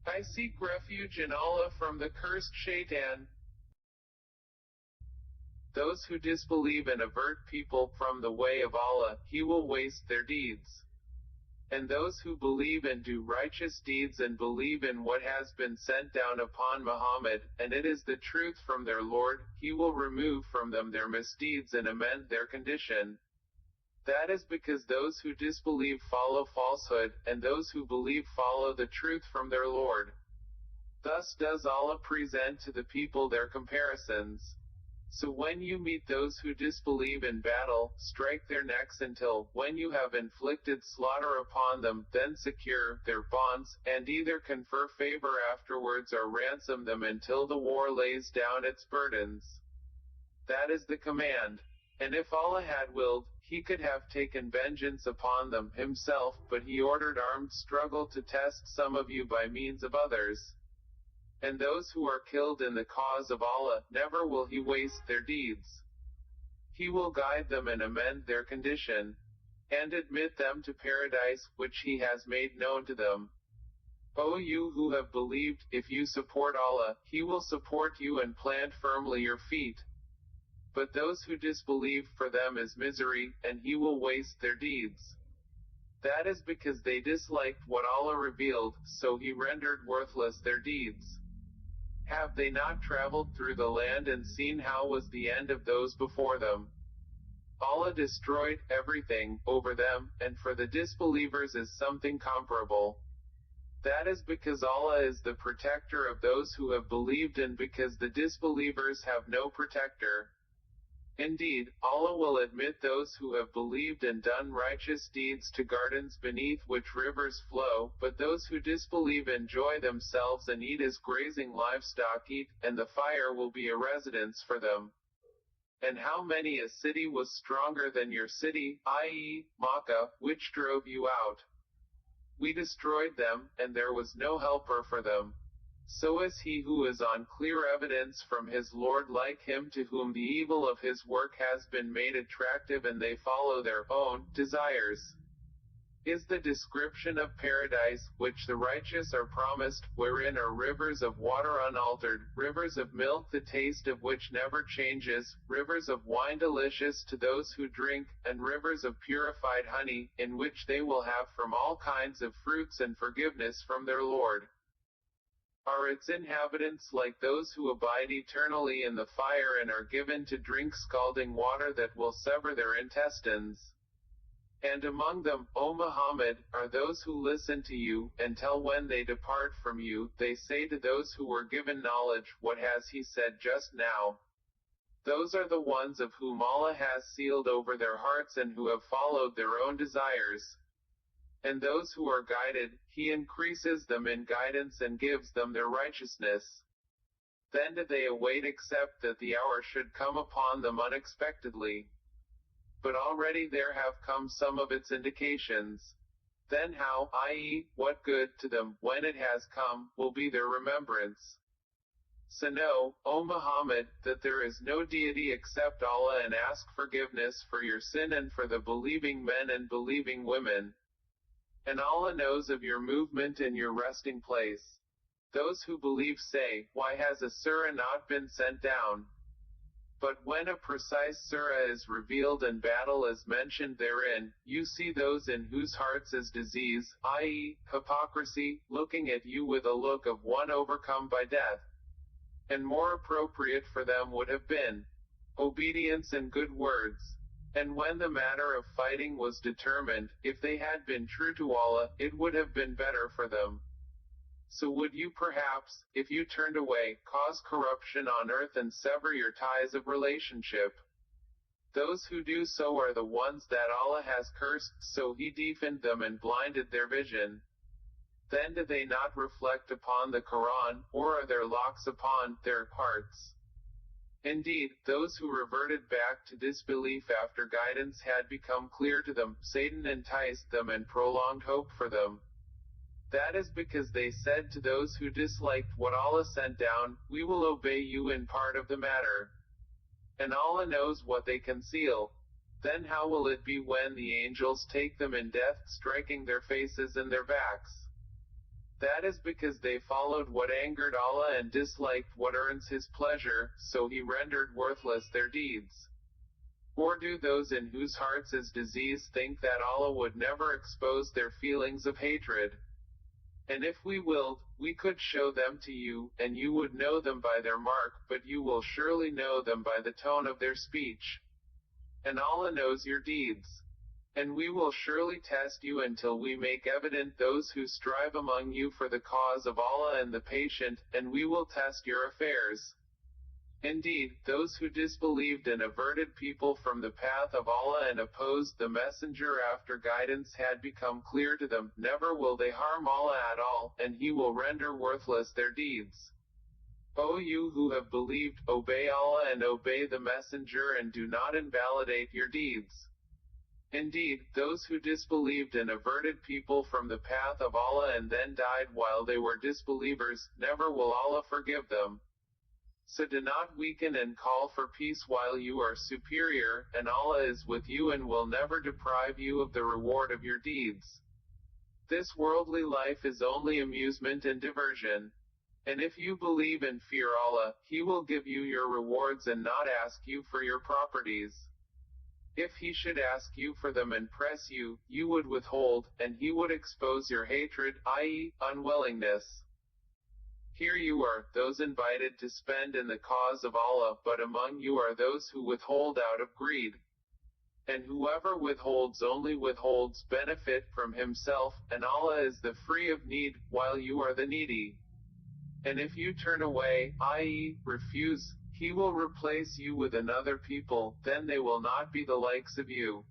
I seek refuge in Allah from the cursed shaitan. Those who disbelieve and avert people from the way of Allah, He will waste their deeds. And those who believe and do righteous deeds and believe in what has been sent down upon Muhammad, and it is the truth from their Lord, He will remove from them their misdeeds and amend their condition. That is because those who disbelieve follow falsehood, and those who believe follow the truth from their Lord. Thus does Allah present to the people their comparisons. So when you meet those who disbelieve in battle, strike their necks until, when you have inflicted slaughter upon them, then secure their bonds, and either confer favor afterwards or ransom them until the war lays down its burdens. That is the command. And if Allah had willed, He could have taken vengeance upon them Himself, but He ordered armed struggle to test some of you by means of others. And those who are killed in the cause of Allah, never will He waste their deeds. He will guide them and amend their condition, and admit them to paradise, which He has made known to them. O you who have believed, if you support Allah, He will support you and plant firmly your feet. But those who disbelieve, for them is misery, and He will waste their deeds. That is because they disliked what Allah revealed, so He rendered worthless their deeds. Have they not traveled through the land and seen how was the end of those before them? Allah destroyed everything over them, and for the disbelievers is something comparable. That is because Allah is the protector of those who have believed and because the disbelievers have no protector. Indeed, Allah will admit those who have believed and done righteous deeds to gardens beneath which rivers flow, but those who disbelieve enjoy themselves and eat as grazing livestock eat, and the fire will be a residence for them. And how many a city was stronger than your city, i.e., Makkah, which drove you out? We destroyed them, and there was no helper for them. So is he who is on clear evidence from his Lord like him to whom the evil of his work has been made attractive and they follow their own desires. Is the description of paradise, which the righteous are promised, wherein are rivers of water unaltered, rivers of milk the taste of which never changes, rivers of wine delicious to those who drink, and rivers of purified honey, in which they will have from all kinds of fruits and forgiveness from their Lord. Are its inhabitants like those who abide eternally in the fire and are given to drink scalding water that will sever their intestines? And among them, O Muhammad, are those who listen to you, until when they depart from you, they say to those who were given knowledge, what has he said just now? Those are the ones of whom Allah has sealed over their hearts and who have followed their own desires. And those who are guided, He increases them in guidance and gives them their righteousness. Then do they await except that the hour should come upon them unexpectedly. But already there have come some of its indications. Then how, i.e., what good to them, when it has come, will be their remembrance? So know, O Muhammad, that there is no deity except Allah, and ask forgiveness for your sin and for the believing men and believing women. And Allah knows of your movement and your resting place. Those who believe say, why has a surah not been sent down? But when a precise surah is revealed and battle is mentioned therein, you see those in whose hearts is disease, i.e., hypocrisy, looking at you with a look of one overcome by death. And more appropriate for them would have been obedience and good words. And when the matter of fighting was determined, if they had been true to Allah, it would have been better for them. So would you perhaps, if you turned away, cause corruption on earth and sever your ties of relationship? Those who do so are the ones that Allah has cursed, so He deafened them and blinded their vision. Then do they not reflect upon the Koran, or are their locks upon their hearts? Indeed, those who reverted back to disbelief after guidance had become clear to them, Satan enticed them and prolonged hope for them. That is because they said to those who disliked what Allah sent down, we will obey you in part of the matter. And Allah knows what they conceal. Then how will it be when the angels take them in death, striking their faces and their backs? That is because they followed what angered Allah and disliked what earns His pleasure, so He rendered worthless their deeds. Or do those in whose hearts is disease think that Allah would never expose their feelings of hatred? And if we willed, we could show them to you, and you would know them by their mark, but you will surely know them by the tone of their speech. And Allah knows your deeds. And we will surely test you until we make evident those who strive among you for the cause of Allah and the patient, and we will test your affairs. Indeed, those who disbelieved and averted people from the path of Allah and opposed the Messenger after guidance had become clear to them, never will they harm Allah at all, and He will render worthless their deeds. O you who have believed, obey Allah and obey the Messenger and do not invalidate your deeds. Indeed, those who disbelieved and averted people from the path of Allah and then died while they were disbelievers, never will Allah forgive them. So do not weaken and call for peace while you are superior, and Allah is with you and will never deprive you of the reward of your deeds. This worldly life is only amusement and diversion. And if you believe and fear Allah, He will give you your rewards and not ask you for your properties. If He should ask you for them and press you, you would withhold, and He would expose your hatred, i.e., unwillingness. Here you are, those invited to spend in the cause of Allah, but among you are those who withhold out of greed. And whoever withholds only withholds benefit from himself, and Allah is the free of need, while you are the needy. And if you turn away, i.e., refuse, He will replace you with another people, then they will not be the likes of you.